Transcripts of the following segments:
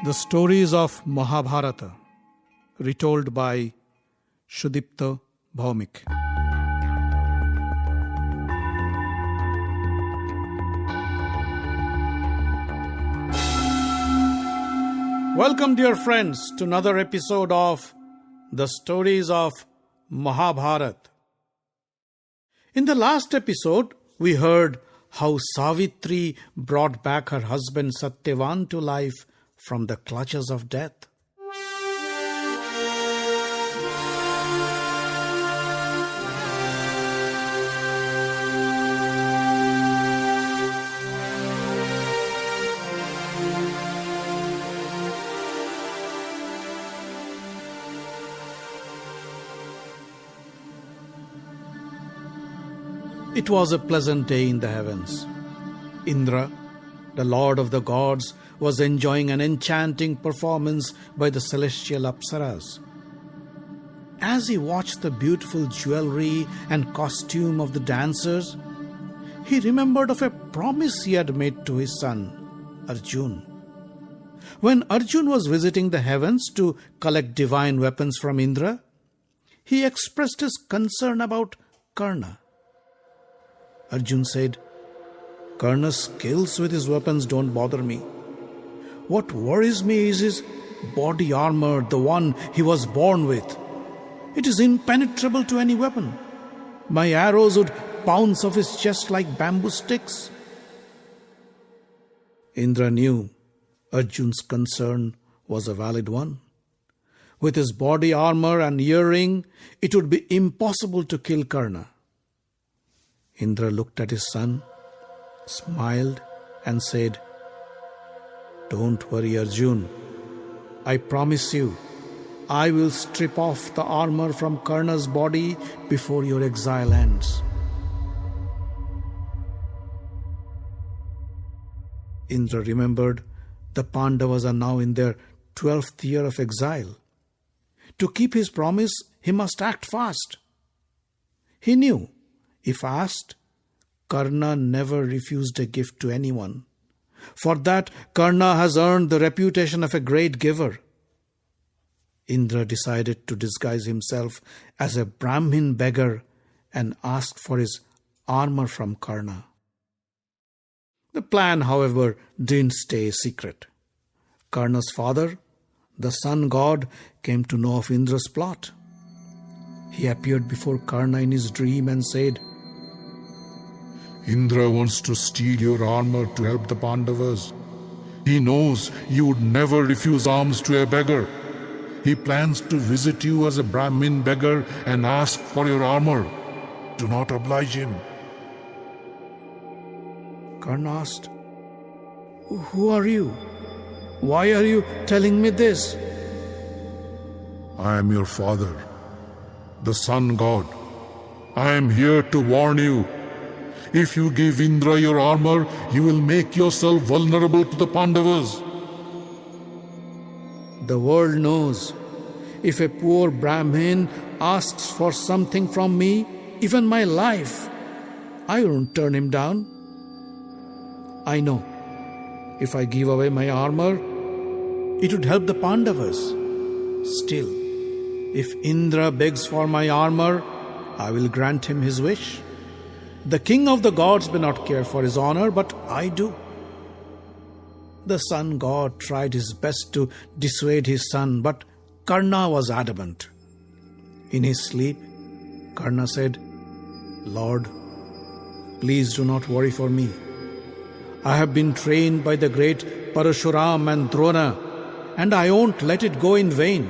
The stories of Mahabharata, retold by Sudipta Bhaumik. Welcome, dear friends, to another episode of The Stories of Mahabharat. In the last episode, we heard how Savitri brought back her husband Satyavan to life from the clutches of death. It was a pleasant day in the heavens. Indra, the lord of the gods, was enjoying an enchanting performance by the celestial Apsaras. As he watched the beautiful jewelry and costume of the dancers, he remembered of a promise he had made to his son, Arjun. When Arjun was visiting the heavens to collect divine weapons from Indra, he expressed his concern about Karna. Arjun said, "Karna's skills with his weapons don't bother me. What worries me is his body armor, the one he was born with. It is impenetrable to any weapon. My arrows would pounce off his chest like bamboo sticks." Indra knew Arjun's concern was a valid one. With his body armor and earring, it would be impossible to kill Karna. Indra looked at his son, smiled, and said, "Don't worry, Arjun. I promise you, I will strip off the armor from Karna's body before your exile ends." Indra remembered the Pandavas are now in their 12th year of exile. To keep his promise, he must act fast. He knew, if asked, Karna never refused a gift to anyone. For that, Karna has earned the reputation of a great giver. Indra decided to disguise himself as a Brahmin beggar and ask for his armor from Karna. The plan, however, didn't stay a secret. Karna's father, the sun god, came to know of Indra's plot. He appeared before Karna in his dream and said, "Indra wants to steal your armor to help the Pandavas. He knows you would never refuse alms to a beggar. He plans to visit you as a Brahmin beggar and ask for your armor. Do not oblige him." Karna asked, "Who are you? Why are you telling me this?" "I am your father, the sun god. I am here to warn you. If you give Indra your armor, you will make yourself vulnerable to the Pandavas." The world knows, if a poor Brahmin asks for something from me, even my life, I won't turn him down. I know, if I give away my armor, it would help the Pandavas. Still, if Indra begs for my armor, I will grant him his wish. The king of the gods may not care for his honor, but I do. The sun god tried his best to dissuade his son, but Karna was adamant. In his sleep, Karna said, "Lord, please do not worry for me. I have been trained by the great Parashuram and Drona, and I won't let it go in vain.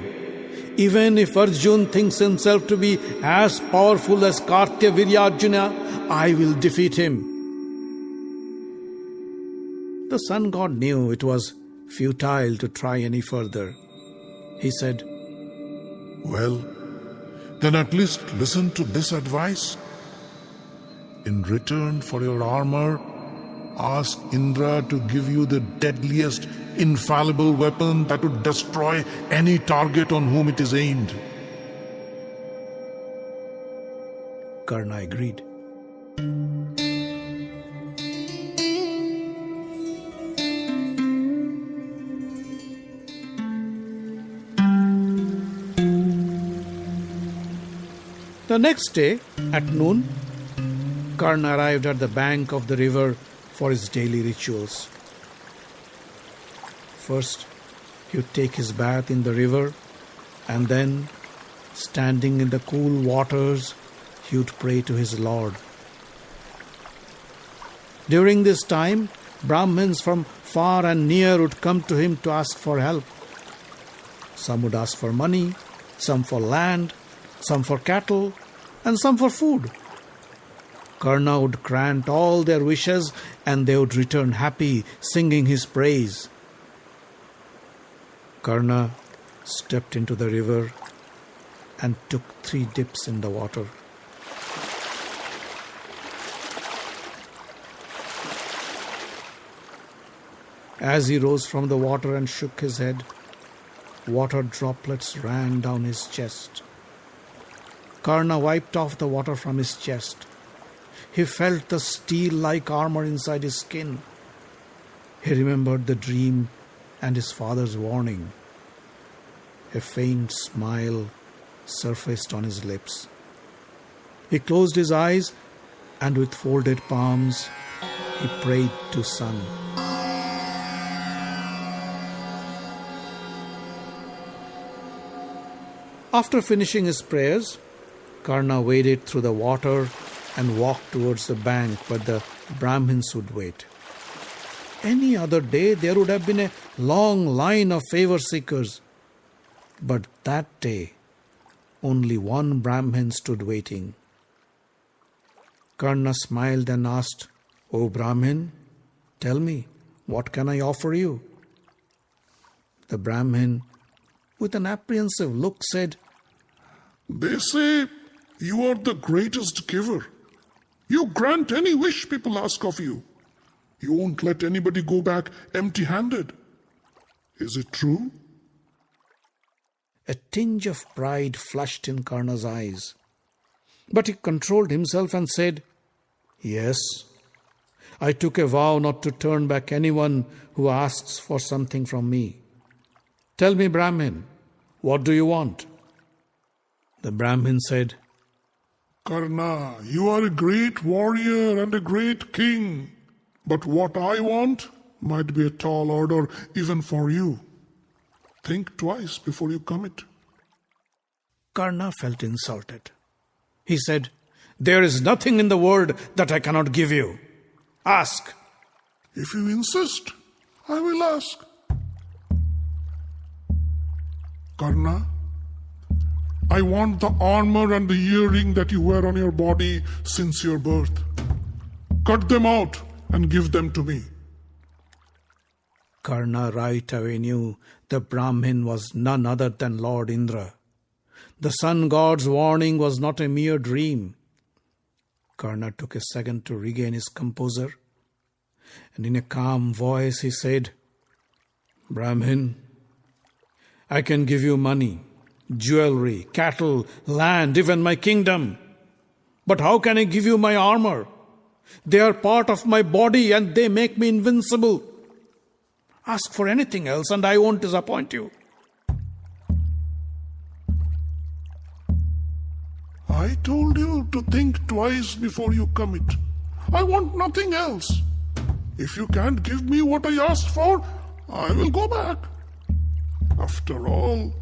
Even if Arjun thinks himself to be as powerful as Kartyavirya, I will defeat him." The sun god knew it was futile to try any further. He said, "Well, then at least listen to this advice. In return for your armor, ask Indra to give you the deadliest, infallible weapon that would destroy any target on whom it is aimed." Karna agreed. The next day, at noon, Karna arrived at the bank of the river for his daily rituals. First, he would take his bath in the river, and then, standing in the cool waters, he would pray to his Lord. During this time, Brahmins from far and near would come to him to ask for help. Some would ask for money, some for land, some for cattle, and some for food. Karna would grant all their wishes, and they would return happy, singing his praise. Karna stepped into the river and took 3 dips in the water. As he rose from the water and shook his head, water droplets ran down his chest. Karna wiped off the water from his chest. He felt the steel-like armor inside his skin. He remembered the dream and his father's warning. A faint smile surfaced on his lips. He closed his eyes and with folded palms, he prayed to Sun. After finishing his prayers, Karna waded through the water and walked towards the bank where the Brahmins would wait. Any other day there would have been a long line of favor seekers, but that day only one Brahmin stood waiting. Karna smiled and asked, "O Brahmin, tell me, what can I offer you?" The Brahmin, with an apprehensive look, said, They say you are the greatest giver. You grant any wish people ask of you. You won't let anybody go back empty-handed. Is it true? A tinge of pride flushed in Karna's eyes. But he controlled himself and said, "Yes, I took a vow not to turn back anyone who asks for something from me. Tell me, Brahmin, what do you want?" The Brahmin said, Karna, you are a great warrior and a great king. But what I want might be a tall order even for you. Think twice before you commit. Karna felt insulted. He said, "There is nothing in the world that I cannot give you. Ask." If you insist, I will ask. Karna, I want the armor and the earring that you wear on your body since your birth. Cut them out and give them to me. Karna right away knew the Brahmin was none other than Lord Indra. The sun god's warning was not a mere dream. Karna took a second to regain his composure, and in a calm voice he said, "Brahmin, I can give you money, jewelry, cattle, land, even my kingdom. But how can I give you my armor? They are part of my body and they make me invincible. Ask for anything else and I won't disappoint you." I told you to think twice before you commit. I want nothing else. If you can't give me what I asked for, I will go back. After all,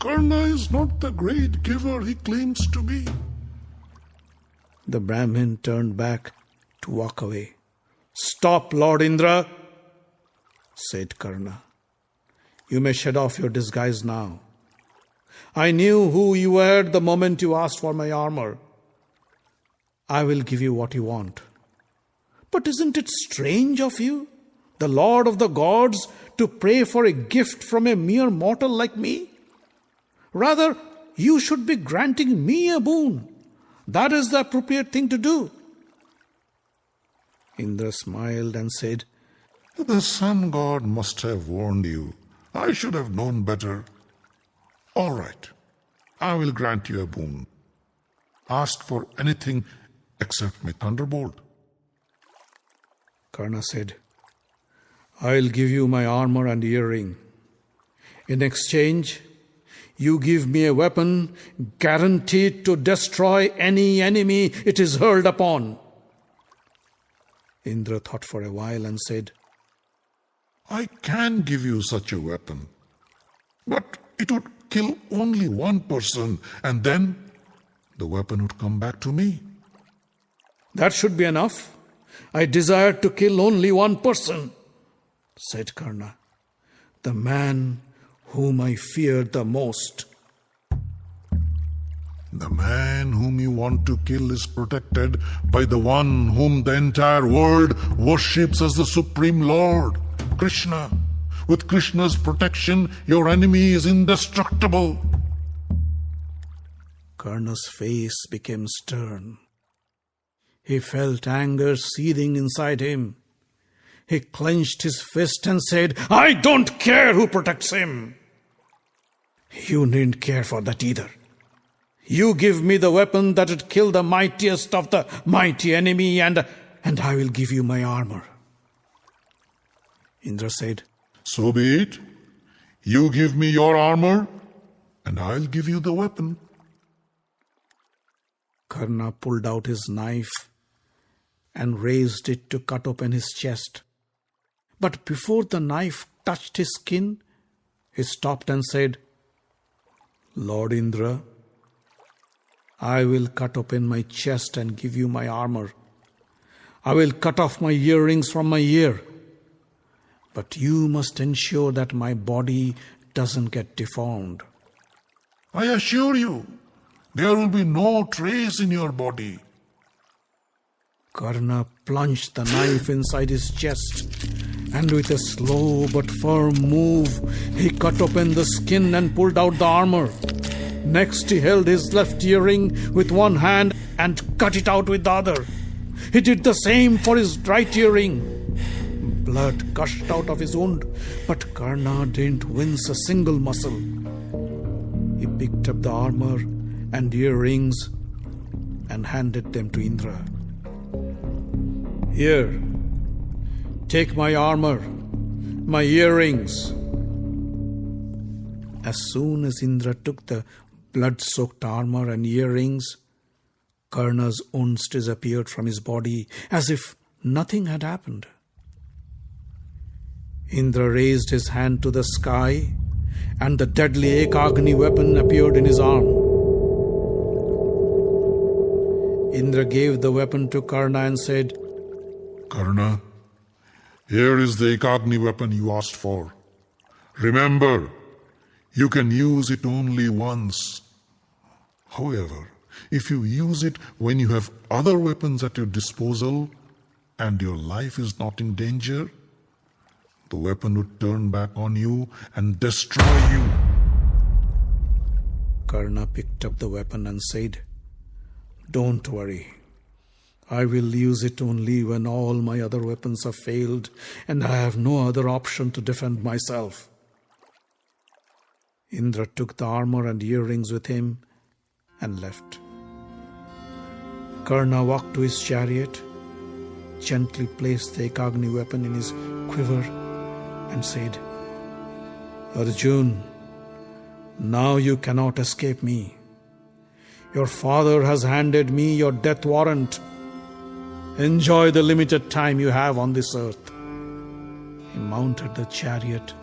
Karna is not the great giver he claims to be. The Brahmin turned back to walk away. "Stop, Lord Indra," said Karna. "You may shed off your disguise now. I knew who you were the moment you asked for my armor. I will give you what you want. But isn't it strange of you, the Lord of the gods, to pray for a gift from a mere mortal like me? Rather, you should be granting me a boon. That is the appropriate thing to do." Indra smiled and said, The sun god must have warned you. I should have known better. All right, I will grant you a boon. Ask for anything except my thunderbolt. Karna said, "I'll give you my armor and earring. In exchange, You give me a weapon guaranteed to destroy any enemy it is hurled upon. Indra thought for a while and said, I can give you such a weapon, but it would kill only one person, and then the weapon would come back to me. That should be enough. I desire to kill only one person, said Karna, the man whom I feared the most. The man whom you want to kill is protected by the one whom the entire world worships as the Supreme Lord, Krishna. With Krishna's protection, your enemy is indestructible. Karna's face became stern. He felt anger seething inside him. He clenched his fist and said, I don't care who protects him. You needn't care for that either. You give me the weapon that would kill the mightiest of the mighty enemy, and I will give you my armor. Indra said, So be it. You give me your armor, and I'll give you the weapon. Karna pulled out his knife and raised it to cut open his chest. But before the knife touched his skin, he stopped and said, Lord Indra, I will cut open my chest and give you my armor. I will cut off my earrings from my ear. But you must ensure that my body doesn't get deformed. I assure you, there will be no trace in your body. Karna plunged the knife inside his chest, and with a slow but firm move, he cut open the skin and pulled out the armor. Next, he held his left earring with one hand and cut it out with the other. He did the same for his right earring. Blood gushed out of his wound, but Karna didn't wince a single muscle. He picked up the armor and earrings and handed them to Indra. Here, take my armor, my earrings. As soon as Indra took the blood-soaked armor and earrings, Karna's wounds disappeared from his body as if nothing had happened. Indra raised his hand to the sky, and the deadly Ekagni weapon appeared in his arm. Indra gave the weapon to Karna and said, Karna, here is the Ekagni weapon you asked for. Remember, you can use it only once. However, if you use it when you have other weapons at your disposal and your life is not in danger, the weapon would turn back on you and destroy you. Karna picked up the weapon and said, Don't worry. I will use it only when all my other weapons have failed and I have no other option to defend myself. Indra took the armor and earrings with him and left. Karna walked to his chariot, gently placed the Ekagni weapon in his quiver and said, Arjun, now you cannot escape me. Your father has handed me your death warrant. Enjoy the limited time you have on this earth. He mounted the chariot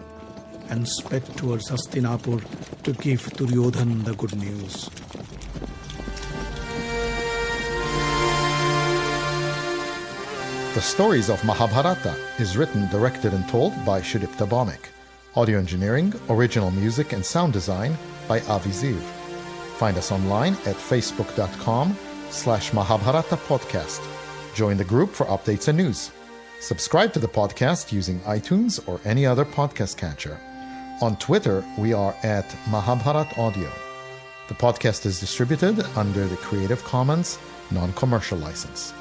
and sped towards Hastinapur to give Duryodhan the good news. The Stories of Mahabharata is written, directed and told by Sudipta Bhawmik. Audio engineering, original music and sound design by Avi Ziv. Find us online at facebook.com/Mahabharata podcast. Join the group for updates and news. Subscribe to the podcast using iTunes or any other podcast catcher. On Twitter, we are at Mahabharat Audio. The podcast is distributed under the Creative Commons non-commercial license.